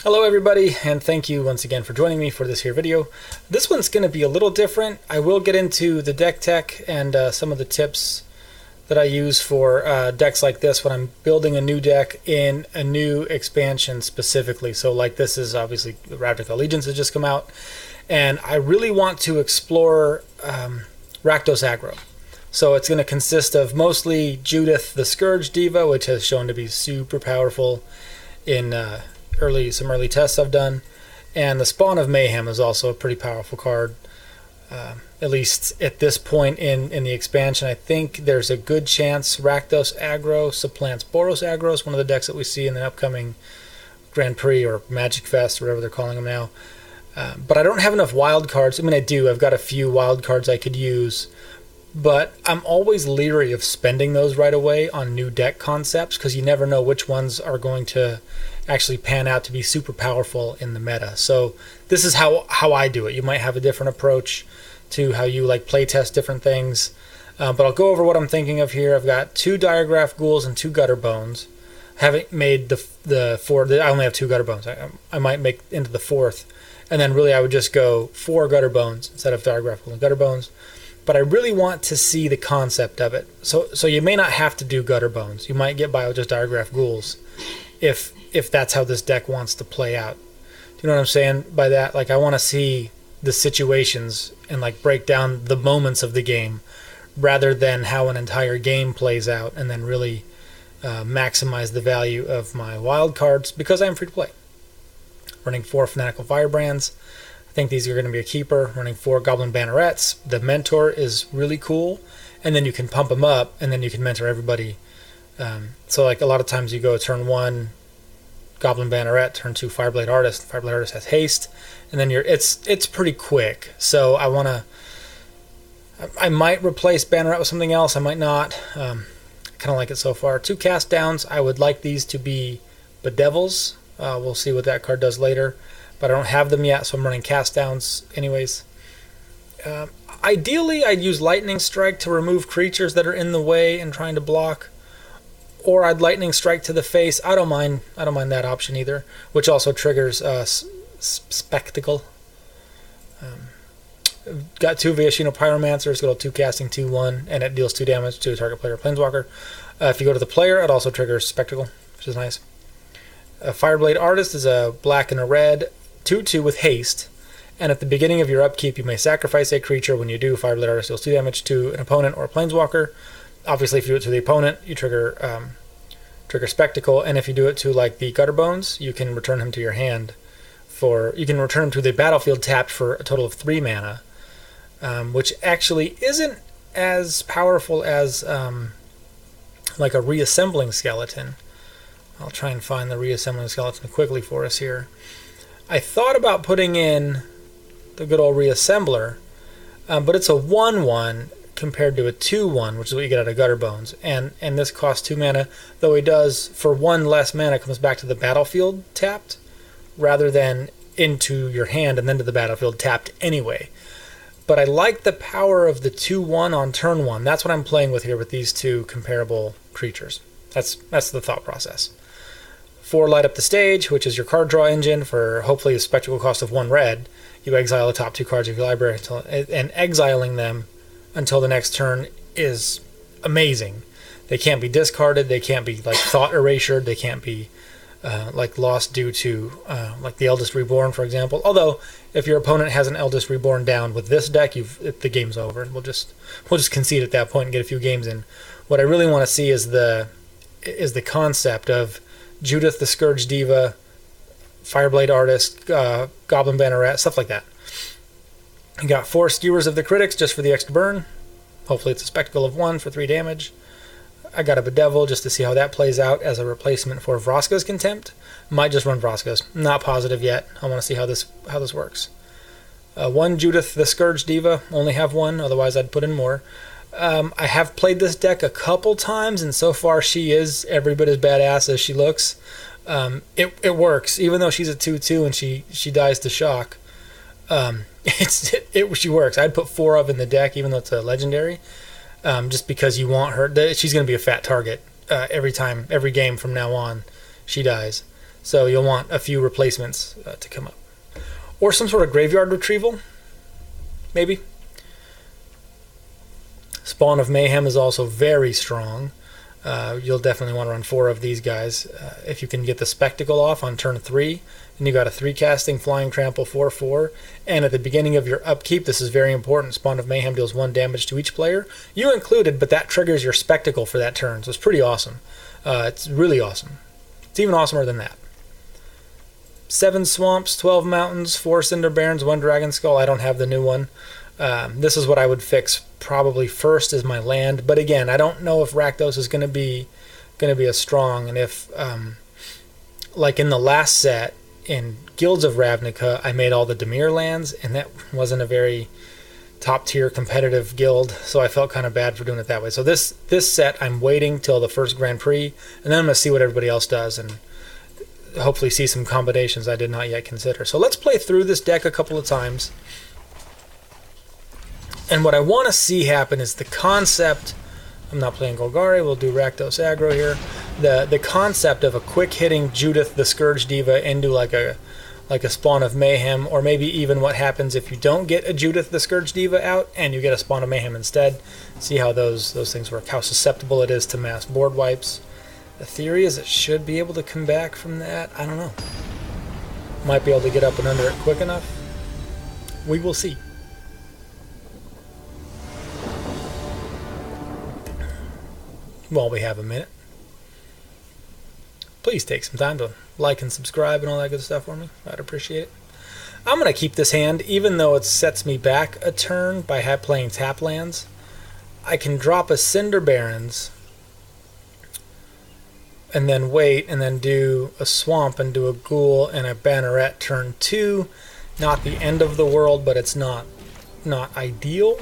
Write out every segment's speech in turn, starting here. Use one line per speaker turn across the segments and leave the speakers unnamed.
Hello everybody, and thank you once again for joining me for this here video. This one's going to be a little different. I will get into the deck tech and some of the tips that I use for decks like this when I'm building a new deck in a new expansion specifically. So like this is obviously the Rakdos Allegiance has just come out, and I really want to explore Rakdos Aggro. So it's going to consist of mostly Judith the Scourge Diva, which has shown to be super powerful in some early tests I've done, and the Spawn of Mayhem is also a pretty powerful card, at least at this point in the expansion. I think there's a good chance Rakdos Aggro supplants Boros Aggro. It's one of the decks that we see in the upcoming Grand Prix or Magic Fest or whatever they're calling them now. But I don't have enough wild cards. I mean, I do. I've got a few wild cards I could use, but I'm always leery of spending those right away on new deck concepts because you never know which ones are going to actually pan out to be super powerful in the meta. So this is how I do it. You might have a different approach to how you like play test different things, but I'll go over what I'm thinking of here. I've got 2 Diregraph Ghouls and 2 Gutter Bones. I haven't made the fourth. I only have 2 Gutter Bones. I might make into the 4th, and then really I would just go 4 Gutter Bones instead of Diregraph Ghouls and Gutter Bones. But I really want to see the concept of it. So you may not have to do Gutter Bones. You might get by with just Diregraph Ghouls if that's how this deck wants to play out. Do you know what I'm saying by that? Like, I want to see the situations and like break down the moments of the game rather than how an entire game plays out, and then really maximize the value of my wild cards because I'm free to play. Running 4 Fanatical Firebrands. I think these are going to be a keeper. Running 4 Goblin Bannerets. The Mentor is really cool, and then you can pump them up, and then you can mentor everybody. So like a lot of times you go turn 1 Goblin Banneret, turn 2 Fireblade Artist. Fireblade Artist has haste, and then it's pretty quick. So I might replace Banneret with something else. I might not. I kind of like it so far. 2 Cast Downs. I would like these to be Bedevils. We'll see what that card does later, but I don't have them yet, so I'm running Cast Downs anyways. Ideally, I'd use Lightning Strike to remove creatures that are in the way and trying to block, or I'd Lightning Strike to the face. I don't mind that option either, which also triggers Spectacle. Got 2 Viashino Pyromancers, got 2 casting, 2/1, and it deals 2 damage to a target player or planeswalker. If you go to the player, it also triggers Spectacle, which is nice. A Fireblade Artist is a black and a red 2/2 with haste, and at the beginning of your upkeep you may sacrifice a creature. When you do, Fireblade Artist deals 2 damage to an opponent or a planeswalker. Obviously, if you do it to the opponent, you trigger Spectacle, and if you do it to like the Gutter Bones, you can return him to your hand you can return him to the battlefield tapped for a total of 3 mana, which actually isn't as powerful as like a Reassembling Skeleton. I'll try and find the Reassembling Skeleton quickly for us here. I thought about putting in the good old Reassembler, but it's a 1/1 compared to a 2/1, which is what you get out of Gutter Bones, and this costs 2 mana, though he does, for 1 less mana, comes back to the battlefield tapped, rather than into your hand and then to the battlefield tapped anyway. But I like the power of the 2/1 on turn 1. That's what I'm playing with here with these 2 comparable creatures. That's the thought process. 4 Light Up the Stage, which is your card draw engine for hopefully a spectacle cost of 1 red. You exile the top 2 cards of your library and exiling them until the next turn is amazing. They can't be discarded. They can't be like thought erasured. They can't be like lost due to like the Eldest Reborn, for example. Although if your opponent has an Eldest Reborn down with this deck, the game's over. We'll just concede at that point and get a few games in. What I really want to see is the concept of Judith the Scourge Diva, Fireblade Artist, Goblin Banneret, stuff like that. You got 4 Skewers of the Critics just for the extra burn. Hopefully it's a Spectacle of 1 for 3 damage. I got a Bedevil just to see how that plays out as a replacement for Vraska's Contempt. Might just run Vraska's. Not positive yet. I want to see how this works. 1 Judith the Scourge Diva. Only have 1, otherwise I'd put in more. I have played this deck a couple times, and so far she is every bit as badass as she looks. It works, even though she's a 2/2 and she dies to shock. She works. I'd put 4 of in the deck, even though it's a legendary, just because you want her. She's going to be a fat target every game from now on. She dies. So you'll want a few replacements to come up. Or some sort of graveyard retrieval, maybe. Spawn of Mayhem is also very strong. You'll definitely want to run 4 of these guys. If you can get the Spectacle off on turn 3, and you got a 3 casting Flying Trample 4/4, and at the beginning of your upkeep, this is very important, Spawn of Mayhem deals 1 damage to each player, you included, but that triggers your Spectacle for that turn, so it's pretty awesome. It's really awesome. It's even awesomer than that. 7 swamps, 12 mountains, 4 cinder barrens, 1 dragon skull. I don't have the new one. This is what I would fix probably first is my land, but again, I don't know if Rakdos is going to be as strong, and if like in the last set in Guilds of Ravnica, I made all the Dimir lands, and that wasn't a very top tier competitive guild, so I felt kind of bad for doing it that way. So this set, I'm waiting till the first Grand Prix, and then I'm going to see what everybody else does, and hopefully see some combinations I did not yet consider. So let's play through this deck a couple of times. And what I want to see happen is the concept, I'm not playing Golgari, we'll do Rakdos Aggro here, the concept of a quick-hitting Judith the Scourge Diva into like a Spawn of Mayhem, or maybe even what happens if you don't get a Judith the Scourge Diva out and you get a Spawn of Mayhem instead. See how those things work, how susceptible it is to mass board wipes. The theory is it should be able to come back from that. I don't know. Might be able to get up and under it quick enough. We will see. While we have a minute, please take some time to like and subscribe and all that good stuff for me. I'd appreciate it. I'm going to keep this hand, even though it sets me back a turn by playing tap lands. I can drop a Cinder Barrens and then wait, and then do a Swamp and do a Ghoul and a Banneret turn 2. Not the end of the world, but it's not ideal.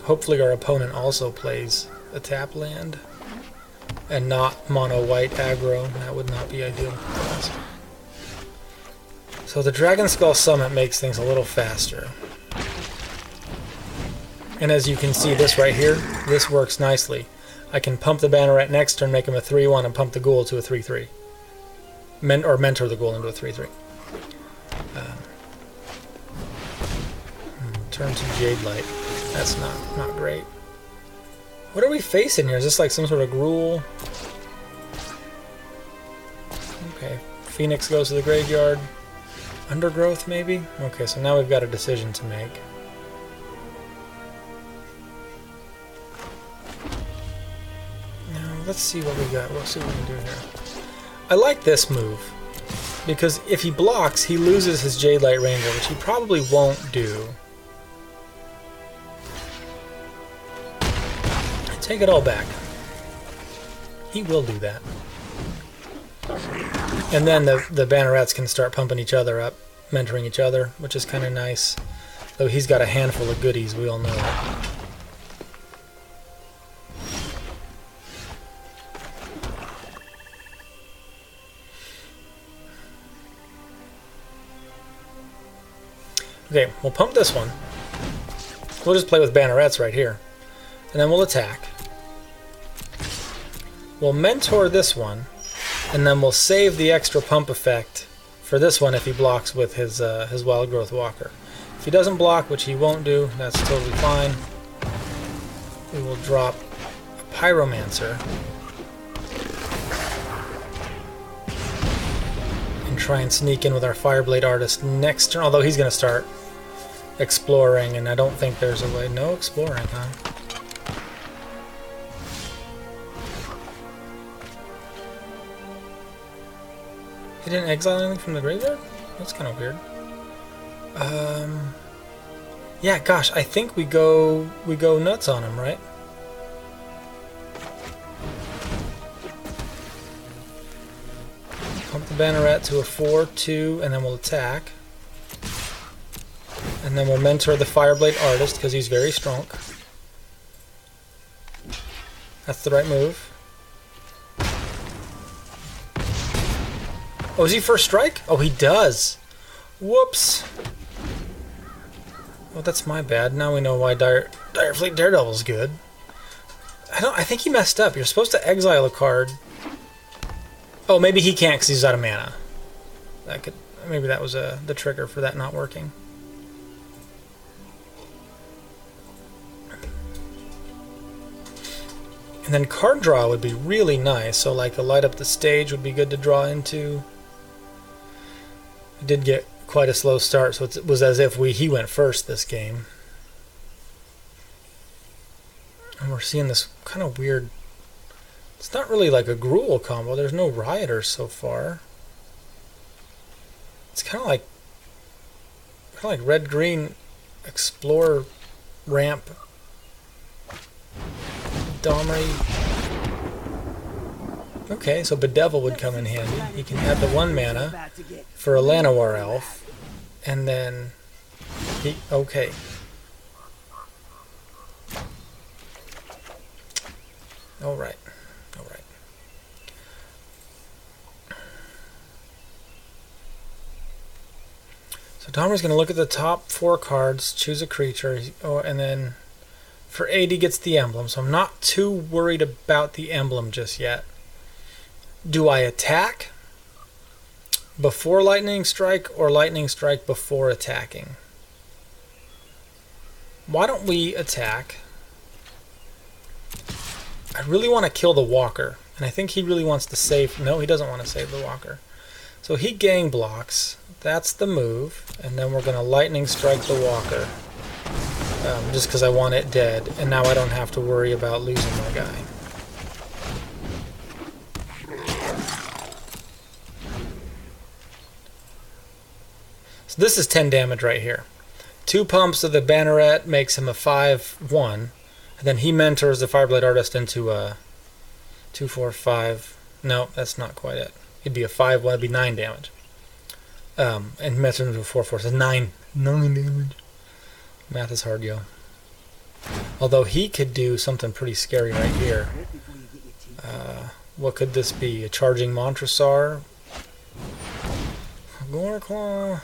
Hopefully our opponent also plays a tap land and not mono white aggro. That would not be ideal for us. So the Dragon Skull Summit makes things a little faster. And as you can see, this right here, this works nicely. I can pump the Banneret next turn, make him a 3/1, and pump the Ghoul to a 3/3. Or mentor the Ghoul into a 3/3. Turn to Jade Light. That's not great. What are we facing here? Is this like some sort of Gruul? Okay. Phoenix goes to the graveyard. Undergrowth, maybe? Okay, so now we've got a decision to make. Now, let's see what we got. We'll see what we can do here. I like this move, because if he blocks, he loses his Jade Light Ranger, which he probably won't do. Take it all back. He will do that. And then the Bannerets can start pumping each other up, mentoring each other, which is kind of nice. Though he's got a handful of goodies, we all know that. Okay, we'll pump this one. We'll just play with Bannerets right here. And then we'll attack. We'll mentor this one, and then we'll save the extra pump effect for this one if he blocks with his Wild Growth Walker. If he doesn't block, which he won't do, that's totally fine. We will drop a Pyromancer and try and sneak in with our Fireblade Artist next turn, although he's going to start exploring, and I don't think there's a way. No exploring, huh? He didn't exile anything from the graveyard? That's kind of weird. Yeah, gosh, I think we go nuts on him, right? Pump the Banneret to a 4/2, and then we'll attack. And then we'll mentor the Fireblade Artist because he's very strong. That's the right move. Oh, is he first strike? Oh, he does. Whoops. Well, that's my bad. Now we know why Direfleet Daredevil's good. I think he messed up. You're supposed to exile a card Oh, maybe he can't because he's out of mana. That could, maybe that was the trigger for that not working. And then card draw would be really nice. So like a light up the stage would be good to draw into. It did get quite a slow start, so it was as if he went first this game. And we're seeing this kind of weird... It's not really like a Gruul combo. There's no Rioters so far. It's kind of like red-green Explore Ramp Domri. Okay, so Bedevil would come in handy. You can add the 1 mana for a Llanowar Elf, and then okay. All right. So Domri's going to look at the top 4 cards, choose a creature, and then for 8 he gets the emblem. So I'm not too worried about the emblem just yet. Do I attack before Lightning Strike or Lightning Strike before attacking? Why don't we attack? I really want to kill the Walker, and I think he really wants to save... No, he doesn't want to save the Walker. So he gang blocks. That's the move, and then we're going to Lightning Strike the Walker. Just because I want it dead, and now I don't have to worry about losing my guy. So this is 10 damage right here. 2 pumps of the Banneret makes him a 5/1, and then he mentors the Fireblade Artist into a 2/4/5. No, that's not quite it. It'd be a 5/1, it'd be 9 damage. And mentors into a 4/4, so 9 damage. Math is hard, yo. Although he could do something pretty scary right here. What could this be? A charging Montresor? Goreclaw?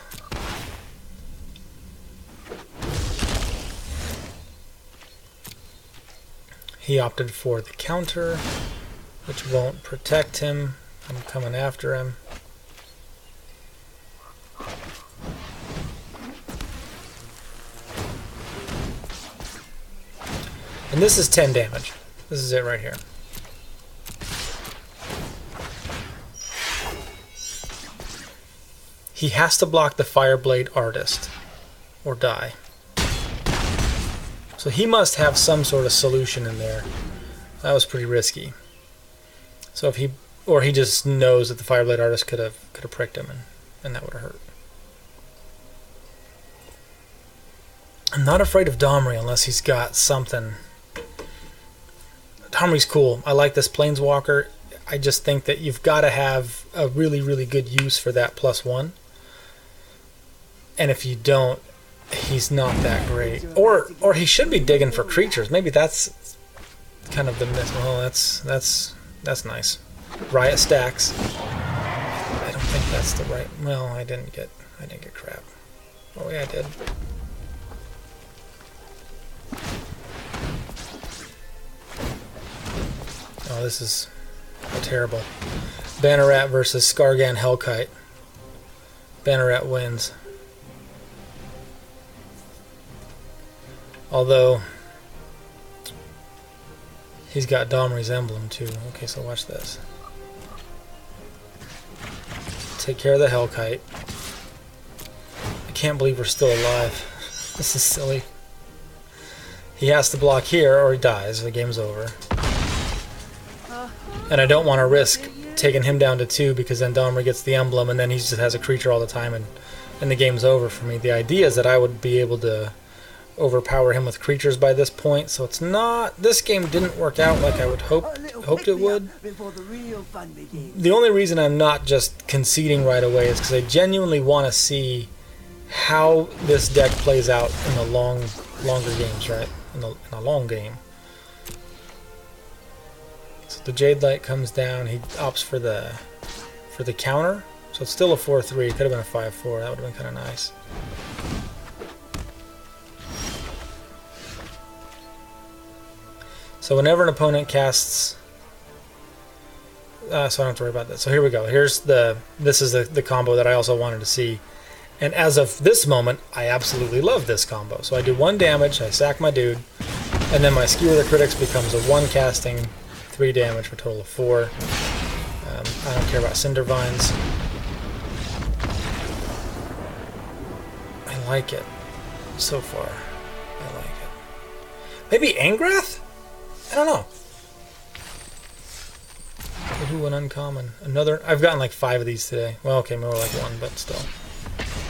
He opted for the counter, which won't protect him. I'm coming after him. And this is 10 damage. This is it right here. He has to block the Fireblade Artist or die. So he must have some sort of solution in there. That was pretty risky. So if he just knows that the Fireblade Artist could have pricked him, and that would have hurt. I'm not afraid of Domri unless he's got something. Domri's cool. I like this Planeswalker. I just think that you've got to have a really, really good use for that +1. And if you don't, he's not that great. Or he should be digging for creatures. Maybe that's kind of the miss. Oh, that's nice. Riot stacks. I don't think that's the right. Well, I didn't get crap. Oh yeah, I did. Oh, this is terrible. Banneret versus Skargan Hellkite. Banneret wins. Although he's got Domri's emblem too. Okay, so watch this. Take care of the Hellkite. I can't believe we're still alive. This is silly. He has to block here or he dies. The game's over. And I don't want to risk taking him down to 2 because then Domri gets the emblem and then he just has a creature all the time and the game's over for me. The idea is that I would be able to overpower him with creatures by this point, so it's not... This game didn't work out like I would hoped it would. The only reason I'm not just conceding right away is because I genuinely want to see how this deck plays out in the longer games, right? In a long game. So the Jade Light comes down. He opts for the counter, so it's still a 4/3. It could have been a 5/4. That would have been kind of nice. So whenever an opponent casts So I don't have to worry about that. So here we go. This is the combo that I also wanted to see. And as of this moment, I absolutely love this combo. So I do 1 damage, I sack my dude, and then my Skewer the Critics becomes a 1 casting, 3 damage for a total of 4. I don't care about Cinder Vines. I like it so far. I like it. Maybe Angrath? I don't know. Ooh, an uncommon. Another. I've gotten like 5 of these today. Well, okay, more like 1, but still.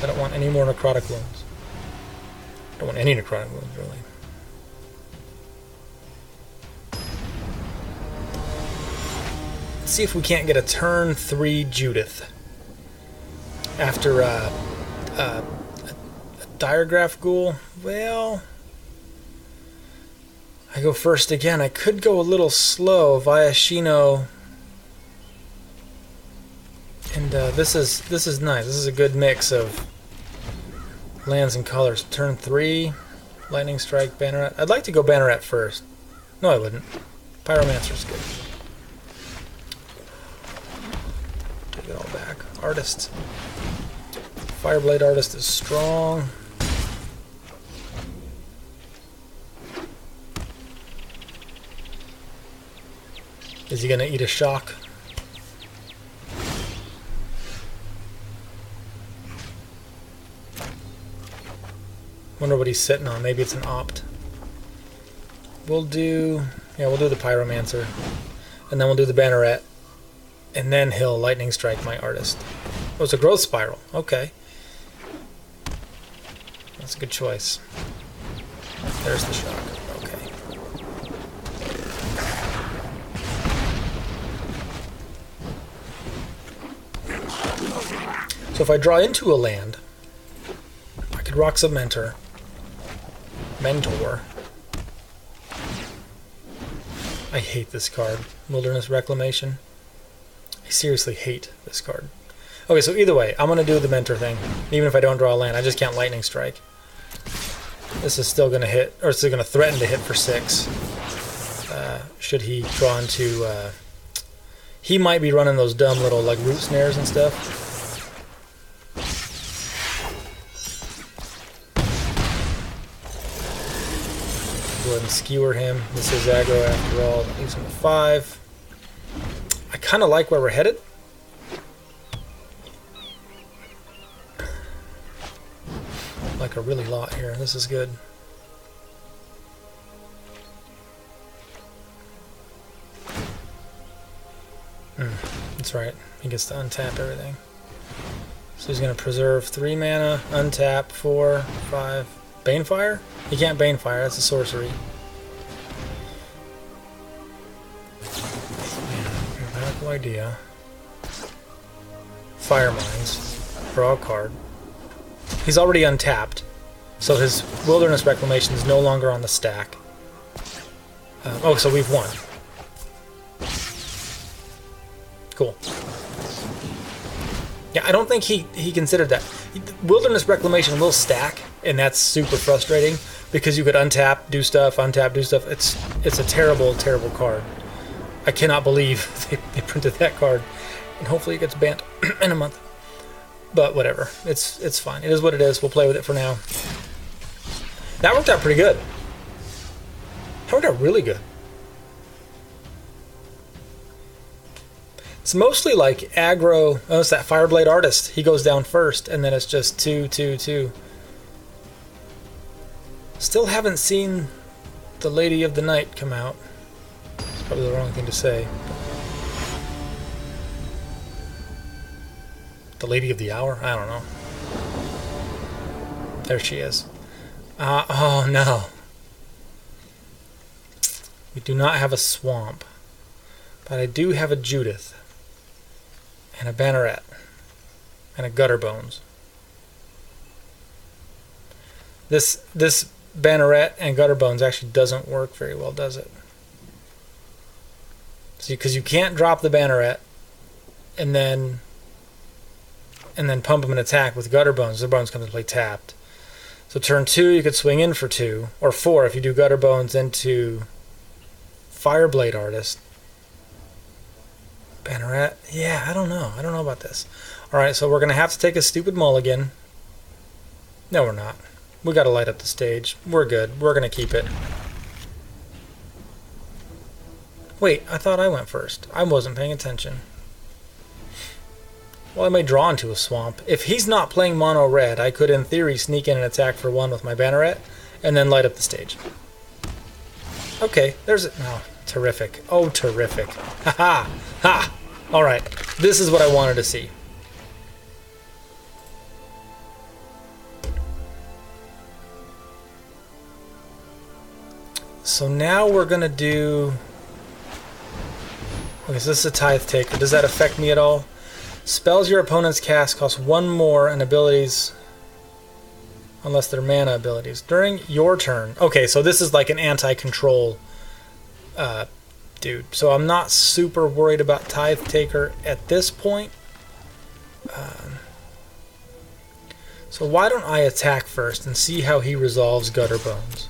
I don't want any more necrotic wounds. I don't want any necrotic wounds, really. Let's see if we can't get a turn 3 Judith. After a Diregraph Ghoul. Well, I go first again. I could go a little slow via Shino. And this is nice. This is a good mix of lands and colors. Turn 3, Lightning Strike, Banneret. I'd like to go Banneret first. No, I wouldn't. Pyromancer's good. Take it all back. Artist. Fireblade Artist is strong. Is he going to eat a shock? Wonder what he's sitting on. Maybe it's an opt. We'll do the Pyromancer. And then we'll do the Banneret. And then he'll Lightning Strike my Artist. Oh, it's a Growth Spiral. Okay. That's a good choice. There's the shock. Okay. So if I draw into a land, I could rock some Mentor. I hate this card. Wilderness Reclamation. I seriously hate this card. Okay, so either way, I'm going to do the Mentor thing. Even if I don't draw a land, I just can't Lightning Strike. This is still going to hit, or it's still going to threaten to hit for 6. Should he draw into... he might be running those dumb little like root snares and stuff. Go ahead and skewer him. This is aggro after all. That leaves him at 5. I kind of like where we're headed. Like a really lot here. This is good. That's right. He gets to untap everything. So he's going to preserve 3 mana, untap 4, 5. Banefire? He can't Banefire, that's a sorcery. Radical idea. Fire Mines. Draw a card. He's already untapped, so his Wilderness Reclamation is no longer on the stack. Oh, so we've won. Cool. Yeah, I don't think he considered that. Wilderness Reclamation will stack, and that's super frustrating because you could untap, do stuff, untap, do stuff. It's a terrible, terrible card. I cannot believe they printed that card, and hopefully it gets banned in a month. But whatever, it's fine. It is what it is. We'll play with it for now. That worked out pretty good. That worked out really good. It's mostly like aggro. Oh, it's that Fireblade Artist. He goes down first, and then it's just 2, 2, 2. Still haven't seen the Lady of the Night come out. It's probably the wrong thing to say. The Lady of the Hour? I don't know. There she is. Oh no. We do not have a Swamp. But I do have a Judith. And a Banneret. And a Gutterbones. This Banneret and Gutterbones actually doesn't work very well, does it? See, because you can't drop the Banneret and then pump him and attack with Gutterbones. Gutterbones comes to play tapped. So turn 2, you could swing in for 2, or 4 if you do Gutterbones into Fireblade Artist. Banneret? Yeah, I don't know. I don't know about this. Alright, so we're going to have to take a stupid mulligan. No, we're not. We got to light up the stage. We're good. We're going to keep it. Wait, I thought I went first. I wasn't paying attention. Well, I may draw into a swamp. If he's not playing mono red, I could in theory sneak in and attack for 1 with my Banneret, and then light up the stage. Okay, there's it. Oh, terrific. Oh, terrific. Ha ha! Ha! Alright, this is what I wanted to see. So now we're going to do... Okay, so this is a Tithe Taker. Does that affect me at all? Spells your opponents cast cost 1 more and abilities, unless they're mana abilities, during your turn. Okay, so this is like an anti-control dude. So I'm not super worried about Tithe Taker at this point. So why don't I attack first and see how he resolves Gutter Bones?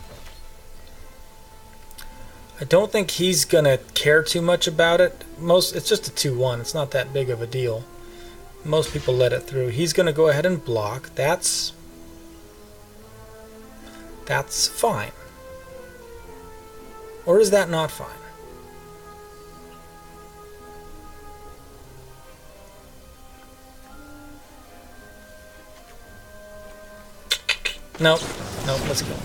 I don't think he's gonna care too much about it. It's just a 2/1. It's not that big of a deal. Most people let it through. He's gonna go ahead and block. That's fine. Or is that not fine? Nope. Nope, let's go.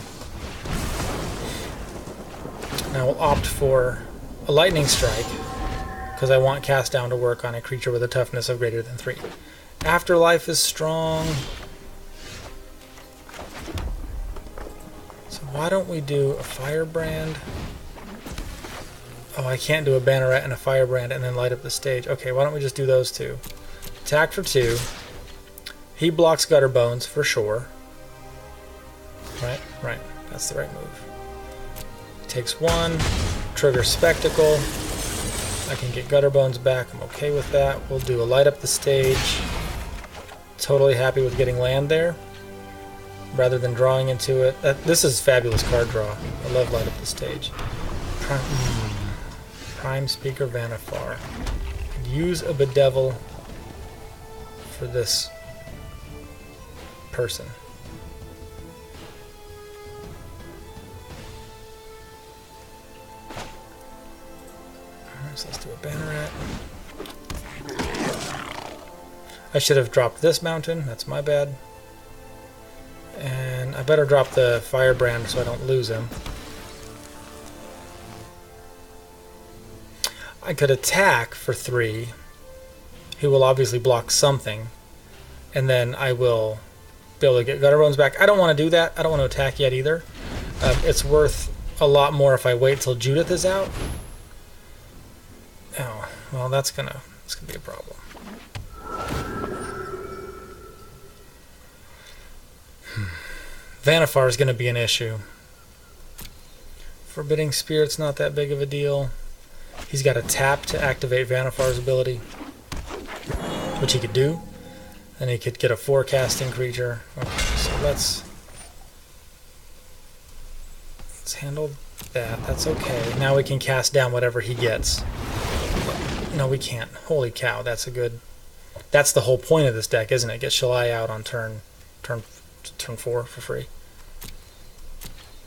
Now we'll opt for a Lightning Strike, because I want Cast Down to work on a creature with a toughness of greater than 3. Afterlife is strong. So why don't we do a Firebrand? Oh, I can't do a Banneret and a Firebrand and then light up the stage. Okay, why don't we just do those two? Attack for 2. He blocks Gutter Bones for sure. Right. That's the right move. Takes 1. Trigger Spectacle. I can get Gutter Bones back. I'm okay with that. We'll do a light up the stage. Totally happy with getting land there, rather than drawing into it. This is fabulous card draw. I love light up the stage. Prime Speaker Vanifar. Use a Bedevil for this person. So let's do a Banneret. I should have dropped this mountain. That's my bad. And I better drop the Firebrand so I don't lose him. I could attack for 3. He will obviously block something. And then I will be able to get Gutter Bones back. I don't want to do that. I don't want to attack yet either. It's worth a lot more if I wait till Judith is out. Oh, well, that's gonna be a problem. Vanifar is gonna be an issue. Forbidding Spirit's not that big of a deal. He's got a tap to activate Vanifar's ability, which he could do. And he could get a forecasting creature. Okay, so let's handle that. That's okay. Now we can cast down whatever he gets. No, we can't. Holy cow, that's the whole point of this deck, isn't it? Get Shalai out on turn 4 for free.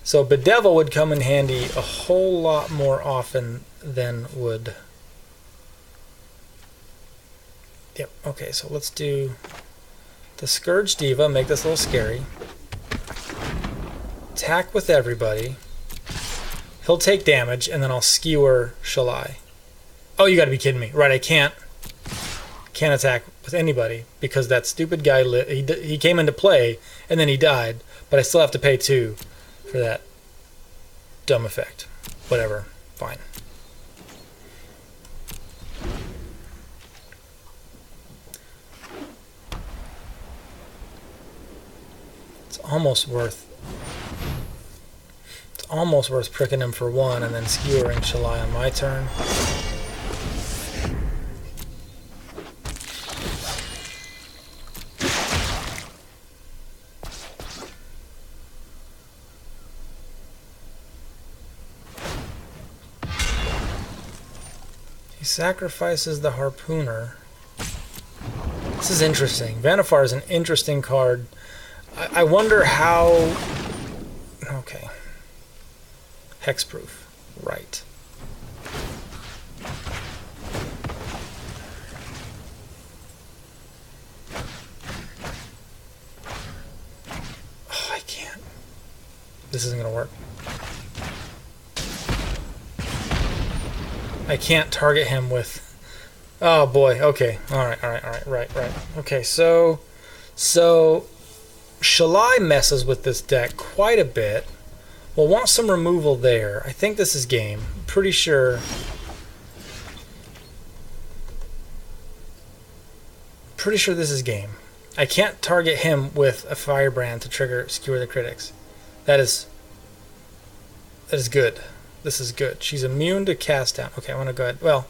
So Bedevil would come in handy a whole lot more often than would... Yep, okay, so let's do the Scourge Diva, make this a little scary. Attack with everybody. He'll take damage, and then I'll skewer Shalai. Oh, you gotta be kidding me. Right, I can't attack with anybody because that stupid guy, he came into play and then he died, but I still have to pay 2 for that dumb effect. Whatever, fine. It's almost worth pricking him for 1 and then skewering Shalai on my turn. He sacrifices the Harpooner. This is interesting. Vannifar is an interesting card. I wonder how... Okay. Hexproof. Right. Oh, I can't. This isn't going to work. I can't target him with... Oh boy, okay. Alright, right. Okay, so Shalai messes with this deck quite a bit. We'll want some removal there. I think this is game. Pretty sure. Pretty sure this is game. I can't target him with a Firebrand to trigger Skewer the Critics. That is good. This is good. She's immune to cast down. Okay, I want to go ahead. Well,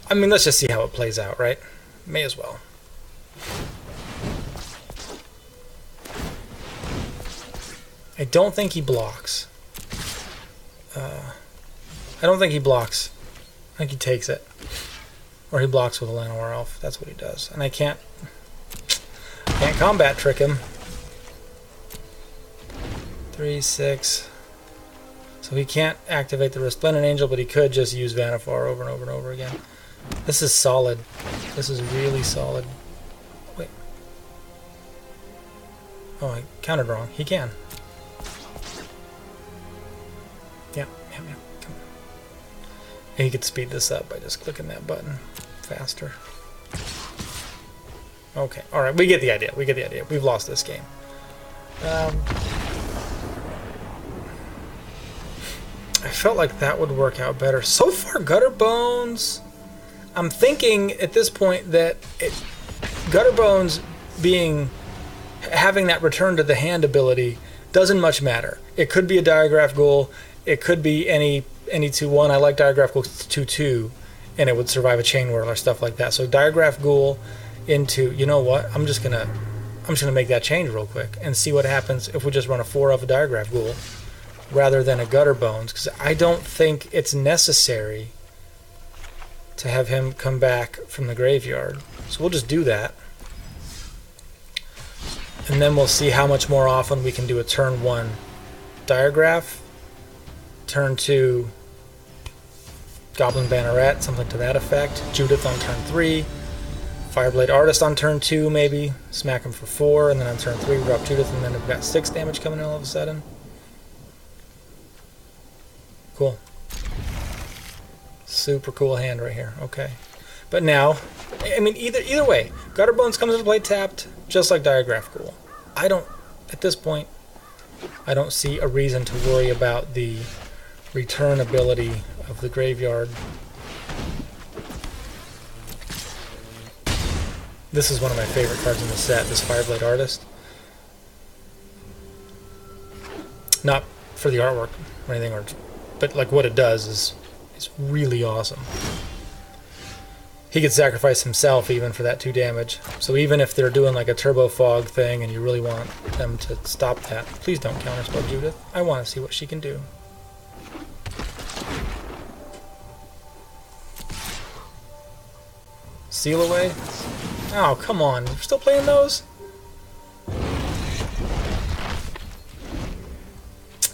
I mean, let's just see how it plays out, right? May as well. I don't think he blocks. I don't think he blocks. I think he takes it. Or he blocks with a Llanowar Elf. That's what he does. And I can't combat trick him. 3, 6... So he can't activate the Resplendent Angel, but he could just use Vannifar over and over and over again. This is solid. This is really solid. Wait. Oh, I counted wrong. He can. Yeah. Come on. And he could speed this up by just clicking that button faster. Okay. Alright, we get the idea. We've lost this game. I felt like that would work out better. So far, Gutter Bones... I'm thinking at this point that Gutter Bones having that return to the hand ability doesn't much matter. It could be a Diagraph Ghoul. It could be any 2/1. I like Diagraph Ghoul 2/2, and it would survive a Chain Whirl or stuff like that. So Diagraph Ghoul into... You know what? I'm just gonna make that change real quick and see what happens if we just run a 4 of a Diagraph Ghoul rather than a Gutter Bones, because I don't think it's necessary to have him come back from the graveyard. So we'll just do that. And then we'll see how much more often we can do a turn 1 Diagraph, turn 2 Goblin Banneret, something to that effect, Judith on turn 3, Fireblade Artist on turn 2 maybe, smack him for 4, and then on turn 3 we drop Judith, and then we've got 6 damage coming in all of a sudden. Cool. Super cool hand right here. Okay. But now, I mean, either way, Gutter Bones comes into play tapped, just like Diagraph Ghoul. At this point, I don't see a reason to worry about the return ability of the graveyard. This is one of my favorite cards in the set, this Fireblade Artist. Not for the artwork or anything, but like what it does is really awesome. He could sacrifice himself even for that 2 damage. So even if they're doing like a Turbo Fog thing and you really want them to stop that, please don't counterspell Judith. I want to see what she can do. Seal Away? Oh, come on. We're still playing those?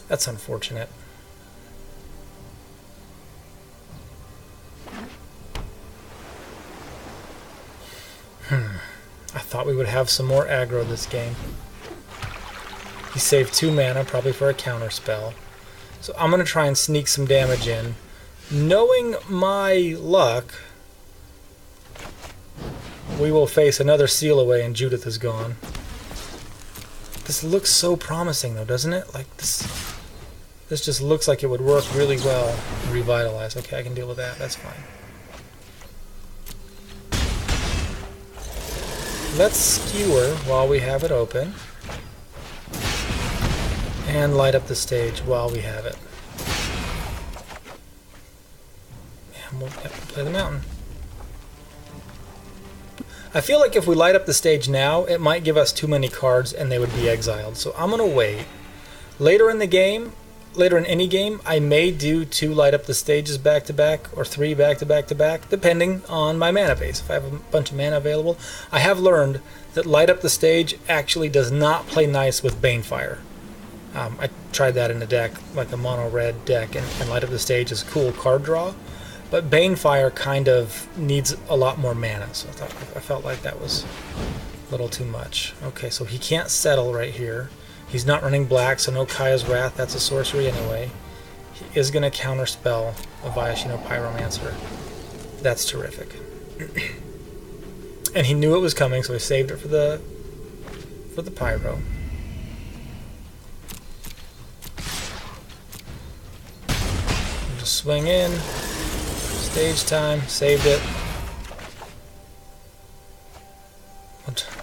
That's unfortunate. I thought we would have some more aggro this game. He saved 2 mana, probably for a counter spell. So I'm going to try and sneak some damage in. Knowing my luck, we will face another Seal Away and Judith is gone. This looks so promising though, doesn't it? Like this just looks like it would work really well. Revitalize. Okay, I can deal with that. That's fine. Let's skewer while we have it open. And light up the stage while we have it. And we'll play the mountain. I feel like if we light up the stage now, it might give us too many cards and they would be exiled. So I'm going to wait. Later in the game, later in any game, I may do 2 light up the stages back to back or 3 back to back to back, depending on my mana base. If I have a bunch of mana available, I have learned that light up the stage actually does not play nice with Banefire. I tried that in a deck, like a mono red deck, and light up the stage is cool card draw, but Banefire kind of needs a lot more mana, so I felt like that was a little too much. Okay, so he can't settle right here. He's not running black, so no Kaya's Wrath. That's a sorcery anyway. He is going to counterspell a Viashino Pyromancer. That's terrific. And he knew it was coming, so he saved it for the Pyro. Just swing in. Stage time. Saved it.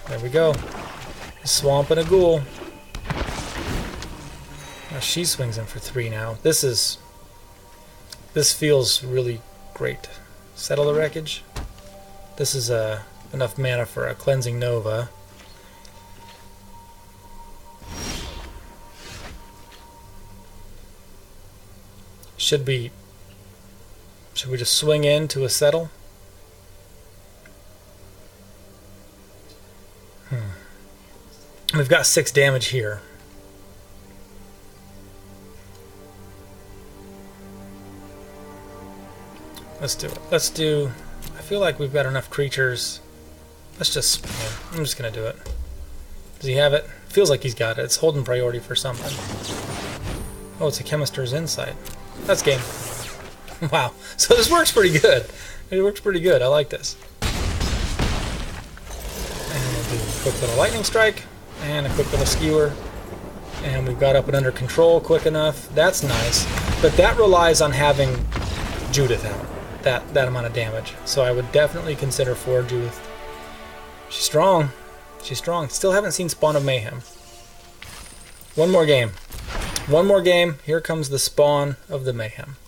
There we go. Swamp and a Ghoul. She swings in for 3 now. This feels really great. Settle the Wreckage. This is enough mana for a Cleansing Nova. Should we just swing in to a settle? We've got 6 damage here. Let's do it. Let's do... I feel like we've got enough creatures. Let's just... Yeah, I'm just going to do it. Does he have it? Feels like he's got it. It's holding priority for something. Oh, it's a Chemister's Insight. That's game. Wow. So this works pretty good. It works pretty good. I like this. And we'll do a quick little Lightning Strike. And a quick little Skewer. And we've got up and under control quick enough. That's nice. But that relies on having Judith out. That amount of damage. So I would definitely consider 4 Judith. She's strong. She's strong. Still haven't seen Spawn of Mayhem. One more game. One more game. Here comes the Spawn of the Mayhem.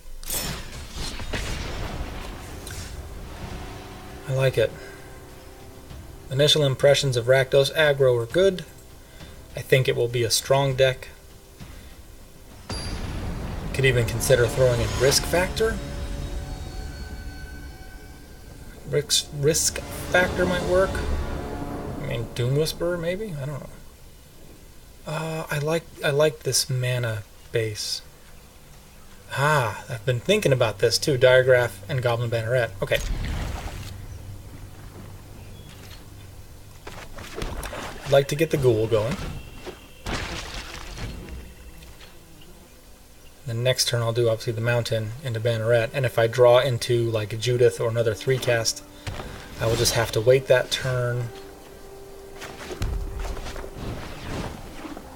I like it. Initial impressions of Rakdos Aggro are good. I think it will be a strong deck. Could even consider throwing in Risk Factor. Risk Factor might work. I mean, Doom Whisperer maybe. I don't know. I like this mana base. I've been thinking about this too. Diregraph and Goblin Banneret. Okay. I'd like to get the Ghoul going. The next turn I'll do obviously the Mountain into Banneret, and if I draw into like a Judith or another 3-cast, I will just have to wait that turn,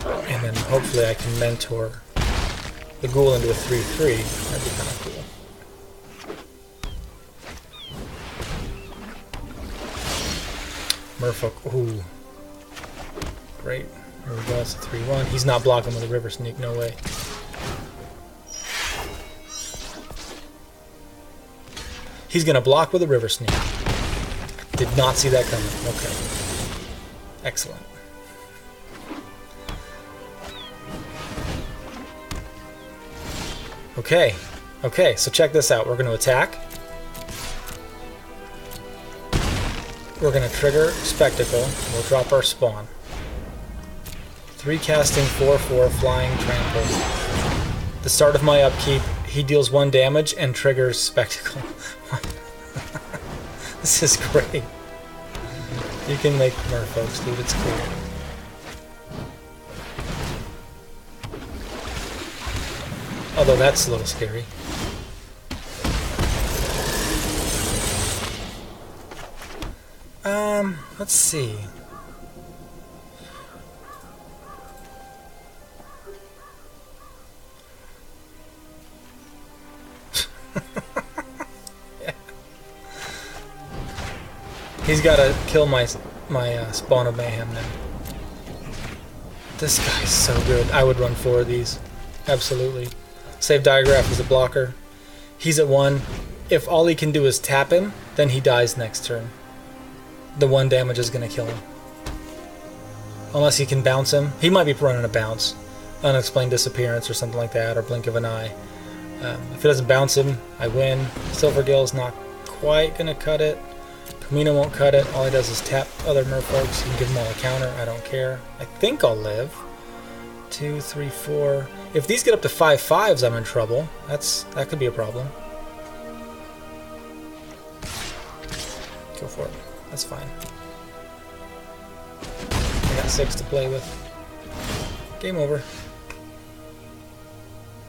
and then hopefully I can mentor the Ghoul into a 3/3. That'd be kind of cool. Merfolk, ooh, great. There we go. It's a 3/1. He's not blocking with a River Sneak. No way. He's going to block with a River Sneak. Did not see that coming. Okay. Excellent. Okay. Okay, so check this out. We're going to attack. We're going to trigger Spectacle. We'll drop our Spawn. 3 casting, 4/4, flying, trample. The start of my upkeep, he deals 1 damage and triggers Spectacle. This is great. You can make merfolks, dude. It's cool. Although that's a little scary. Let's see. He's got to kill my Spawn of Mayhem now. This guy's so good. I would run 4 of these. Absolutely. Save Diagraph as a blocker. He's at 1. If all he can do is tap him, then he dies next turn. The 1 damage is going to kill him. Unless he can bounce him. He might be running a bounce. Unexplained Disappearance or something like that, or Blink of an Eye. If it doesn't bounce him, I win. Silvergill's not quite going to cut it. Kamina won't cut it. All he does is tap other merfolks. You can give them all a counter. I don't care. I think I'll live. 2, 3, 4. If these get up to 5/5s, I'm in trouble. That could be a problem. Go for it. That's fine. I got 6 to play with. Game over.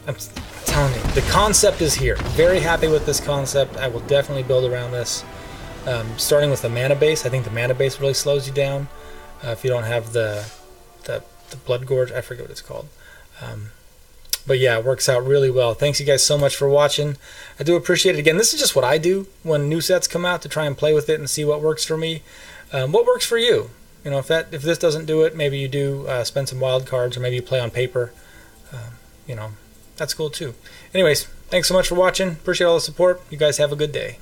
I'm telling you, the concept is here. Very happy with this concept. I will definitely build around this. Starting with the mana base, I think the mana base really slows you down if you don't have the Blood Gorge. I forget what it's called. But yeah, it works out really well. Thanks you guys so much for watching. I do appreciate it. Again, this is just what I do when new sets come out, to try and play with it and see what works for me. What works for you? You know, if this doesn't do it, maybe you do spend some wild cards, or maybe you play on paper. You know, that's cool too. Anyways, thanks so much for watching. Appreciate all the support. You guys have a good day.